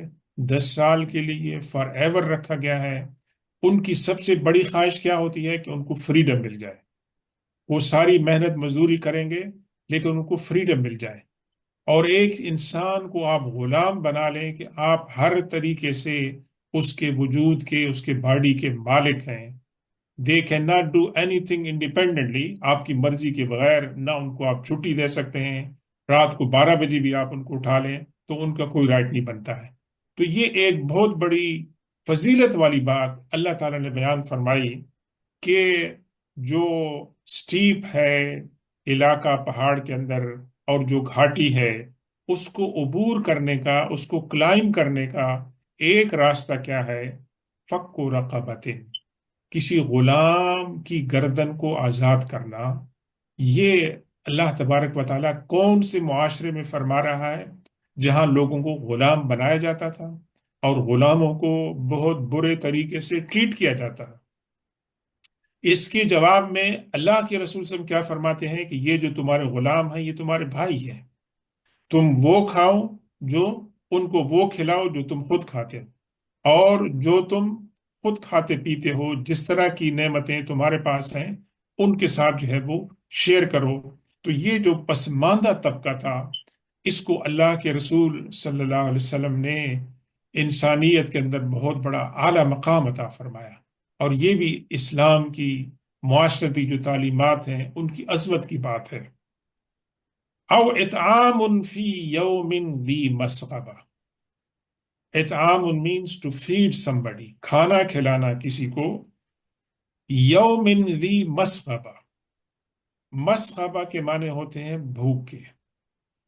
10 سال کے لیے، فار ایور رکھا گیا ہے، ان کی سب سے بڑی خواہش کیا ہوتی ہے کہ ان کو فریڈم مل جائے۔ وہ ساری محنت مزدوری کریں گے لیکن ان کو فریڈم مل جائے۔ اور ایک انسان کو آپ غلام بنا لیں کہ آپ ہر طریقے سے اس کے وجود کے، اس کے باڈی کے مالک ہیں، they can not do any thing independently, آپ کی مرضی کے بغیر نہ ان کو آپ چھٹی دے سکتے ہیں، رات کو 12 بجے بھی آپ ان کو اٹھا لیں تو ان کا کوئی رائٹ نہیں بنتا ہے۔ تو یہ ایک بہت بڑی فضیلت والی بات اللہ تعالیٰ نے بیان فرمائی کہ جو سٹیپ ہے علاقہ پہاڑ کے اندر، اور جو گھاٹی ہے، اس کو عبور کرنے کا، اس کو کلائم کرنے کا ایک راستہ کیا ہے؟ فک رقبت، کسی غلام کی گردن کو آزاد کرنا۔ یہ اللہ تبارک و تعالیٰ کون سے معاشرے میں فرما رہا ہے جہاں لوگوں کو غلام بنایا جاتا تھا اور غلاموں کو بہت برے طریقے سے ٹریٹ کیا جاتا ہے؟ اس کے جواب میں اللہ کے رسول صلی اللہ علیہ وسلم کیا فرماتے ہیں کہ یہ جو تمہارے غلام ہیں یہ تمہارے بھائی ہیں، تم وہ کھاؤ جو ان کو وہ کھلاؤ جو تم خود کھاتے ہو، اور جو تم خود کھاتے پیتے ہو، جس طرح کی نعمتیں تمہارے پاس ہیں ان کے ساتھ جو ہے وہ شیئر کرو۔ تو یہ جو پسماندہ طبقہ تھا، اس کو اللہ کے رسول صلی اللہ علیہ وسلم نے انسانیت کے اندر بہت بڑا اعلیٰ مقام عطا فرمایا، اور یہ بھی اسلام کی معاشرتی جو تعلیمات ہیں ان کی عظمت کی بات ہے۔ او اطعام فی یوم ذی مسغبہ، اطعام مینس ٹو فیڈ somebody، کھانا کھلانا کسی کو، یوم ذی مسغبہ، مسغبہ کے معنی ہوتے ہیں بھوک کے،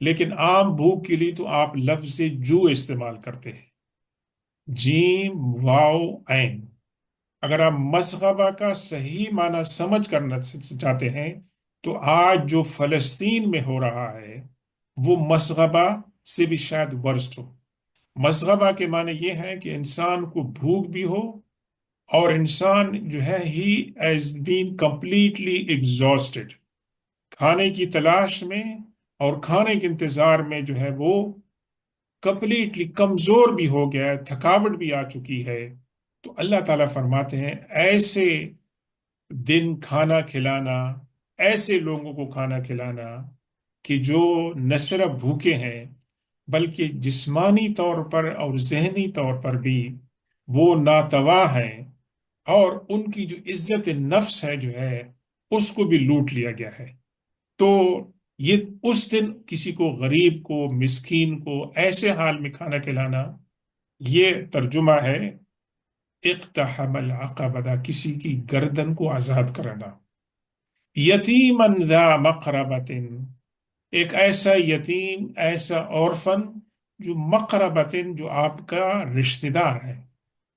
لیکن عام بھوک کے لیے تو آپ لفظ جو استعمال کرتے ہیں، جیم واو عین۔ اگر آپ مسغبہ کا صحیح معنی سمجھ کرنا چاہتے ہیں تو آج جو فلسطین میں ہو رہا ہے وہ مسغبہ سے بھی شاید ورسٹ ہو۔ مسغبہ کے معنی یہ ہے کہ انسان کو بھوک بھی ہو، اور انسان جو ہے ہی ایز بین کمپلیٹلی ایگزاسٹڈ، کھانے کی تلاش میں اور کھانے کے انتظار میں جو ہے وہ کمپلیٹلی کمزور بھی ہو گیا ہے، تھکاوٹ بھی آ چکی ہے۔ تو اللہ تعالیٰ فرماتے ہیں ایسے دن کھانا کھلانا، ایسے لوگوں کو کھانا کھلانا کہ جو نہ صرف بھوکے ہیں بلکہ جسمانی طور پر اور ذہنی طور پر بھی وہ ناتوا ہیں، اور ان کی جو عزت نفس ہے جو ہے اس کو بھی لوٹ لیا گیا ہے۔ تو یہ اس دن کسی کو، غریب کو، مسکین کو ایسے حال میں کھانا کھلانا، یہ ترجمہ ہے اقتحم العقبہ، کسی کی گردن کو آزاد کرانا۔ یتیما ذا مقربۃ، ایک ایسا یتیم، ایسا اورفن جو مقربۃ، جو آپ کا رشتہ دار ہے،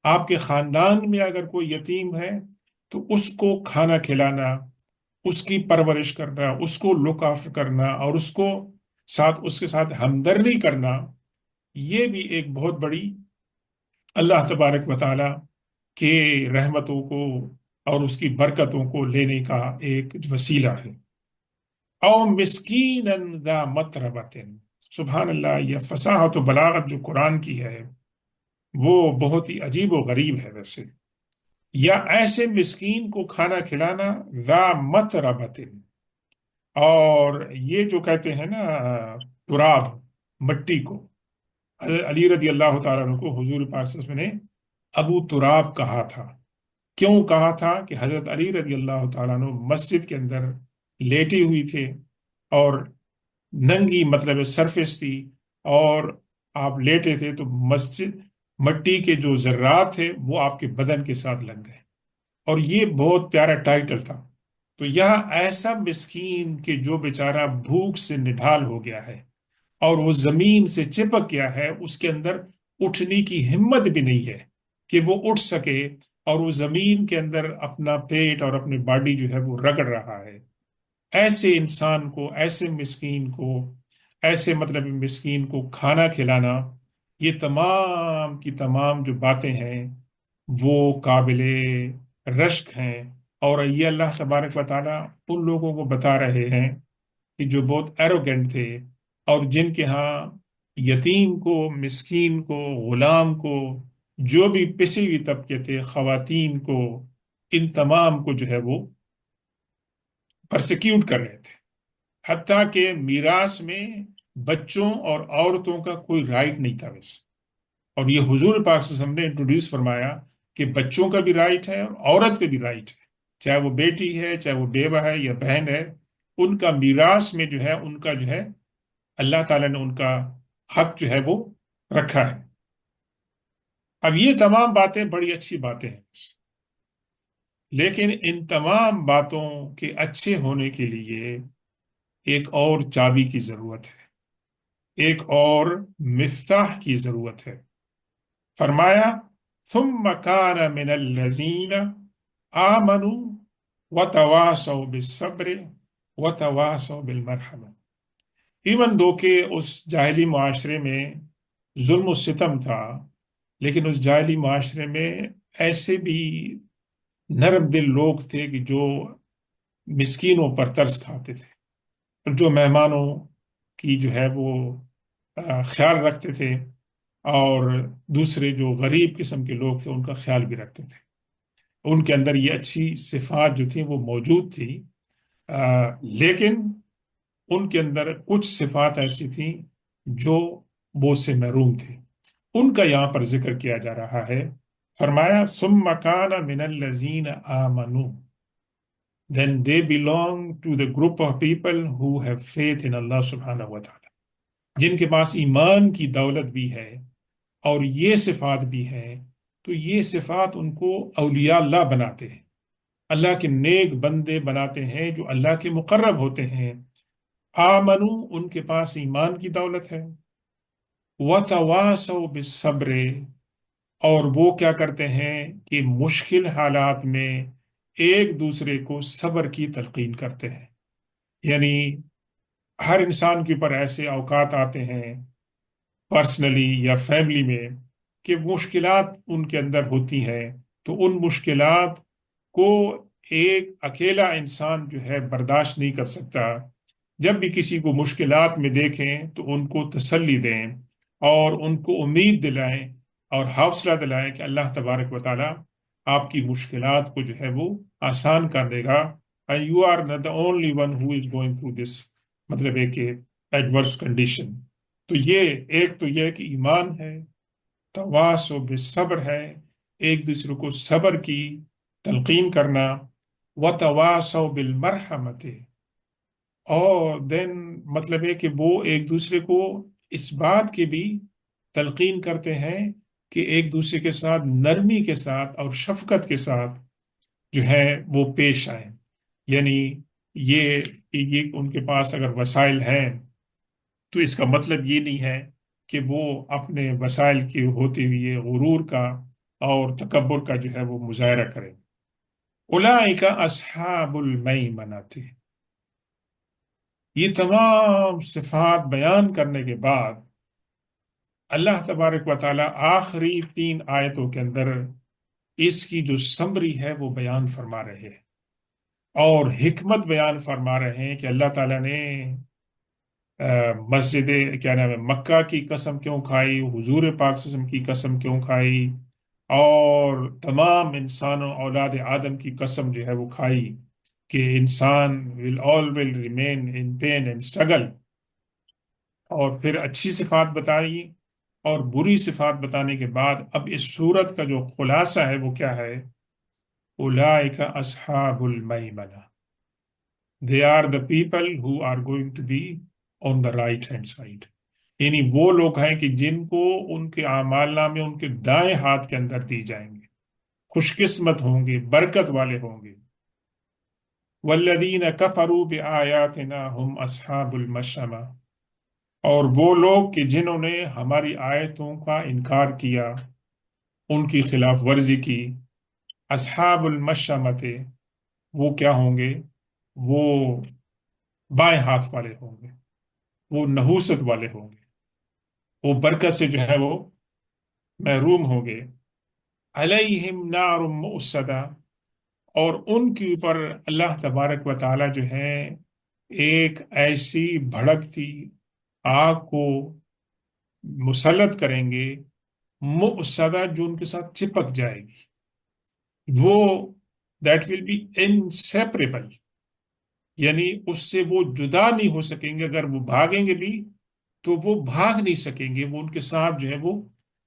آپ کے خاندان میں اگر کوئی یتیم ہے تو اس کو کھانا کھلانا، اس کی پرورش کرنا، اس کو لک آفٹر کرنا، اور اس کے ساتھ ہمدردی کرنا، یہ بھی ایک بہت بڑی اللہ تبارک و تعالی کے رحمتوں کو اور اس کی برکتوں کو لینے کا ایک وسیلہ ہے۔ او مسکینا ذا متربۃ، سبحان اللہ، یہ فصاحت و بلاغت جو قرآن کی ہے وہ بہت ہی عجیب و غریب ہے ویسے۔ یا ایسے مسکین کو کھانا کھلانا، ذا متربۃ، اور یہ جو کہتے ہیں نا تراب، مٹی کو، حضرت علی رضی اللہ تعالیٰ عنہ کو حضور پاک صلی اللہ علیہ وسلم نے ابو تراب کہا تھا۔ کیوں کہا تھا؟ کہ حضرت علی رضی اللہ تعالیٰ عنہ مسجد کے اندر لیٹے ہوئی تھے، اور ننگی مطلب سرفیس تھی، اور آپ لیٹے تھے تو مسجد مٹی کے جو ذرات تھے وہ آپ کے بدن کے ساتھ لگ گئے، اور یہ بہت پیارا ٹائٹل تھا۔ تو یہاں ایسا مسکین کہ جو بیچارہ بھوک سے نڈھال ہو گیا ہے اور وہ زمین سے چپک گیا ہے، اس کے اندر اٹھنے کی ہمت بھی نہیں ہے کہ وہ اٹھ سکے، اور وہ زمین کے اندر اپنا پیٹ اور اپنی باڈی جو ہے وہ رگڑ رہا ہے۔ ایسے انسان کو، ایسے مسکین کو، ایسے مطلب مسکین کو کھانا کھلانا، یہ تمام کی تمام جو باتیں ہیں وہ قابل رشک ہیں، اور یہ اللہ تبارک و تعالیٰ ان لوگوں کو بتا رہے ہیں کہ جو بہت ایروگنٹ تھے، اور جن کے ہاں یتیم کو، مسکین کو، غلام کو، جو بھی پسی ہوئی طبقے تھے، خواتین کو، ان تمام کو جو ہے وہ پرسیکیوٹ کر رہے تھے، حتیٰ کہ میراث میں بچوں اور عورتوں کا کوئی رائٹ نہیں تھا ویسے۔ اور یہ حضور پاک صلی اللہ علیہ وسلم نے انٹروڈیوس فرمایا کہ بچوں کا بھی رائٹ ہے اور عورت کا بھی رائٹ ہے، چاہے وہ بیٹی ہے، چاہے وہ بیوہ ہے یا بہن ہے، ان کا میراث میں جو ہے ان کا جو ہے اللہ تعالیٰ نے ان کا حق جو ہے وہ رکھا ہے۔ اب یہ تمام باتیں بڑی اچھی باتیں ہیں، لیکن ان تمام باتوں کے اچھے ہونے کے لیے ایک اور چابی کی ضرورت ہے، ایک اور مفتاح کی ضرورت ہے۔ فرمایا ثم كان من الذين آمنوا وتواصوا بالصبر وتواصوا بالمرحمة۔ ایون دو کہ اس جاہلی معاشرے میں ظلم و ستم تھا، لیکن اس جاہلی معاشرے میں ایسے بھی نرم دل لوگ تھے کہ جو مسکینوں پر ترس کھاتے تھے، جو مہمانوں کی جو ہے وہ خیال رکھتے تھے، اور دوسرے جو غریب قسم کے لوگ تھے ان کا خیال بھی رکھتے تھے۔ ان کے اندر یہ اچھی صفات جو تھیں وہ موجود تھی، لیکن ان کے اندر کچھ صفات ایسی تھیں جو وہ سے محروم تھے، ان کا یہاں پر ذکر کیا جا رہا ہے۔ فرمایا ثم كان من الذين آمنوا، then they belong to the group of people who have faith in Allah subhanahu wa ta'ala، جن کے پاس ایمان کی دولت بھی ہے اور یہ صفات بھی ہیں، تو یہ صفات ان کو اولیاء اللہ بناتے ہیں، اللہ کے نیک بندے بناتے ہیں جو اللہ کے مقرب ہوتے ہیں۔ آمنو، ان کے پاس ایمان کی دولت ہے، وتواصوا بالصبر، اور وہ کیا کرتے ہیں کہ مشکل حالات میں ایک دوسرے کو صبر کی تلقین کرتے ہیں۔ یعنی ہر انسان کے اوپر ایسے اوقات آتے ہیں پرسنلی یا فیملی میں کہ مشکلات ان کے اندر ہوتی ہیں، تو ان مشکلات کو ایک اکیلا انسان جو ہے برداشت نہیں کر سکتا۔ جب بھی کسی کو مشکلات میں دیکھیں تو ان کو تسلی دیں اور ان کو امید دلائیں اور حوصلہ دلائیں کہ اللہ تبارک و تعالیٰ آپ کی مشکلات کو جو ہے وہ آسان کر دے گا۔ and you are not the only one who is going through this، مطلب ہے کہ ایڈورس کنڈیشن۔ تو یہ ایک تو یہ کہ ایمان ہے، تواصو بالصبر ہے، ایک دوسرے کو صبر کی تلقین کرنا، وتواصوا بالمرحمت، اور دین مطلب ہے کہ وہ ایک دوسرے کو اس بات کی بھی تلقین کرتے ہیں کہ ایک دوسرے کے ساتھ نرمی کے ساتھ اور شفقت کے ساتھ جو ہے وہ پیش آئیں۔ یعنی یہ کہ یہ ان کے پاس اگر وسائل ہیں تو اس کا مطلب یہ نہیں ہے کہ وہ اپنے وسائل کے ہوتے ہوئے غرور کا اور تکبر کا جو ہے وہ مظاہرہ کریں۔ اولئک اصحاب المیمنۃ، یہ تمام صفات بیان کرنے کے بعد اللہ تبارک و تعالیٰ آخری 3 آیتوں کے اندر اس کی جو سمری ہے وہ بیان فرما رہے ہیں، اور حکمت بیان فرما رہے ہیں کہ اللہ تعالیٰ نے مسجد کیا نام ہے مکہ کی قسم کیوں کھائی، حضور پاک صلی اللہ علیہ وسلم کی قسم کیوں کھائی، اور تمام انسانوں اولاد آدم کی قسم جو ہے وہ کھائی کہ انسان will always remain in pain and struggle، اور پھر اچھی صفات بتائی اور بری صفات بتانے کے بعد اب اس صورت کا جو خلاصہ ہے وہ کیا ہے؟ اولئک اصحاب المیمنہ، they are the people who are going to be on the right hand side، یعنی وہ لوگ ہیں کہ جن کو ان کے اعمال نامے ان کے دائیں ہاتھ کے اندر دی جائیں گے، خوش قسمت ہوں گے، برکت والے ہوں گے۔ والذین کفروا بآیاتنا هم اصحاب المشأمہ، اور وہ لوگ کہ جنہوں نے ہماری آیتوں کا انکار کیا، ان کی خلاف ورزی کی، اصحاب المشأمۃ، وہ کیا ہوں گے؟ وہ بائیں ہاتھ والے ہوں گے، وہ نحوست والے ہوں گے، وہ برکت سے جو ہے وہ محروم ہوں گے۔ علیہم نار مؤصدہ، اور ان کے اوپر اللہ تبارک و تعالیٰ جو ہے ایک ایسی بھڑکتی آگ کو مسلط کریں گے، مؤصدہ، جو ان کے ساتھ چپک جائے گی، وہ دیٹ ول بی انسیپریبل، یعنی اس سے وہ جدا نہیں ہو سکیں گے، اگر وہ بھاگیں گے بھی تو وہ بھاگ نہیں سکیں گے، وہ ان کے ساتھ جو ہے وہ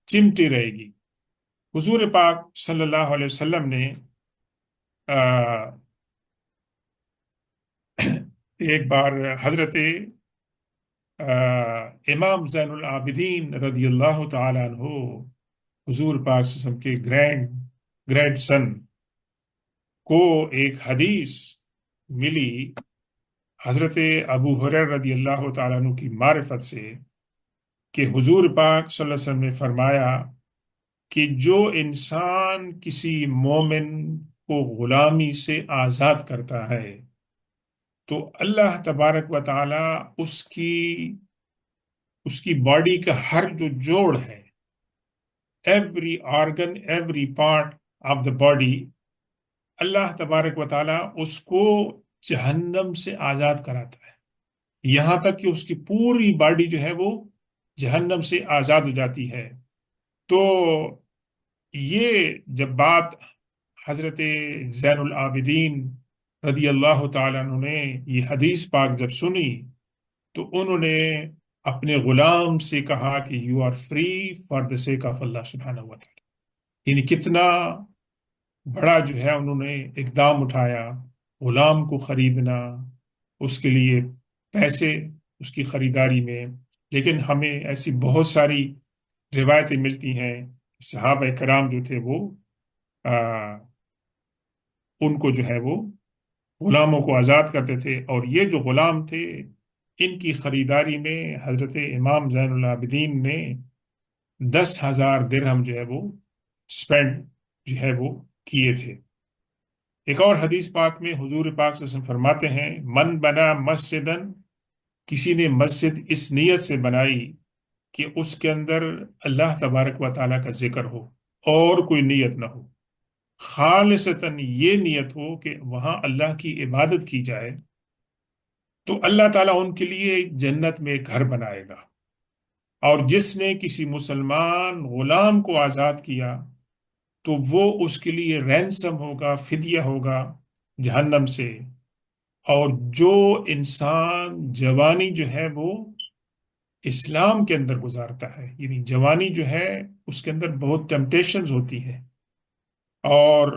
چمٹی رہے گی۔ حضور پاک صلی اللہ علیہ وسلم نے ایک بار حضرت امام زین العابدین رضی اللہ تعالیٰ عنہ حضور پاک صلی اللہ علیہ وسلم کے گریٹ سن کو ایک حدیث ملی حضرت ابو ہریرہ رضی اللہ تعالیٰ عنہ کی معرفت سے، کہ حضور پاک صلی اللہ علیہ وسلم نے فرمایا کہ جو انسان کسی مومن کو غلامی سے آزاد کرتا ہے تو اللہ تبارک و تعالی اس کی باڈی کا ہر جو جوڑ ہے، every organ, every part of the body, اللہ تبارک و تعالی اس کو جہنم سے آزاد کراتا ہے، یہاں تک کہ اس کی پوری باڈی جو ہے وہ جہنم سے آزاد ہو جاتی ہے۔ تو یہ جب بات حضرت زین العابدین رضی اللہ تعالیٰ عنہ نے یہ حدیث پاک جب سنی تو انہوں نے اپنے غلام سے کہا کہ you are free for the sake of Allah سبحانہ و تعالیٰ، یعنی کتنا بڑا جو ہے انہوں نے اقدام اٹھایا، غلام کو خریدنا، اس کے لیے پیسے اس کی خریداری میں۔ لیکن ہمیں ایسی بہت ساری روایتیں ملتی ہیں، صحابہ کرام جو تھے وہ ان کو جو ہے وہ غلاموں کو آزاد کرتے تھے، اور یہ جو غلام تھے ان کی خریداری میں حضرت امام زین العابدین نے 10,000 درہم جو ہے وہ اسپینڈ جو ہے وہ کیے تھے۔ ایک اور حدیث پاک میں حضور پاک صلی اللہ علیہ وسلم فرماتے ہیں، من بنا مسجدن، کسی نے مسجد اس نیت سے بنائی کہ اس کے اندر اللہ تبارک و تعالیٰ کا ذکر ہو اور کوئی نیت نہ ہو، خالصتاً یہ نیت ہو کہ وہاں اللہ کی عبادت کی جائے، تو اللہ تعالیٰ ان کے لیے جنت میں ایک گھر بنائے گا۔ اور جس نے کسی مسلمان غلام کو آزاد کیا تو وہ اس کے لیے رینسم ہوگا، فدیہ ہوگا جہنم سے۔ اور جو انسان جوانی جو ہے وہ اسلام کے اندر گزارتا ہے، یعنی جوانی جو ہے اس کے اندر بہت ٹیمپٹیشنز ہوتی ہے، اور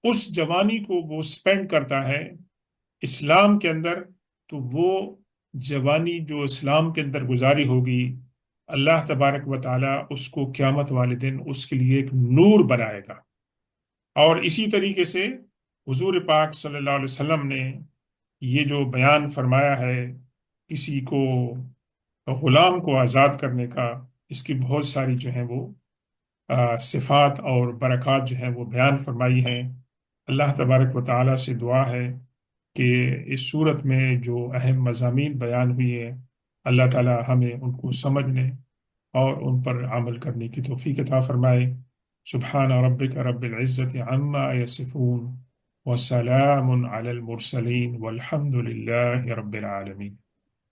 اس جوانی کو وہ سپینڈ کرتا ہے اسلام کے اندر، تو وہ جوانی جو اسلام کے اندر گزاری ہوگی، اللہ تبارک و تعالیٰ اس کو قیامت والے دن اس کے لیے ایک نور بنائے گا۔ اور اسی طریقے سے حضور پاک صلی اللہ علیہ وسلم نے یہ جو بیان فرمایا ہے کسی کو غلام کو آزاد کرنے کا، اس کی بہت ساری جو ہیں وہ صفات اور برکات جو ہیں وہ بیان فرمائی ہیں۔ اللہ تبارک و تعالیٰ سے دعا ہے کہ اس صورت میں جو اہم مضامین بیان ہوئی ہیں، اللہ تعالیٰ ہمیں ان کو سمجھنے اور ان پر عمل کرنے کی توفیق عطا فرمائے۔ سبحان ربک رب العزت عما یصفون وسلام علی المرسلین والحمد للہ رب العالمین۔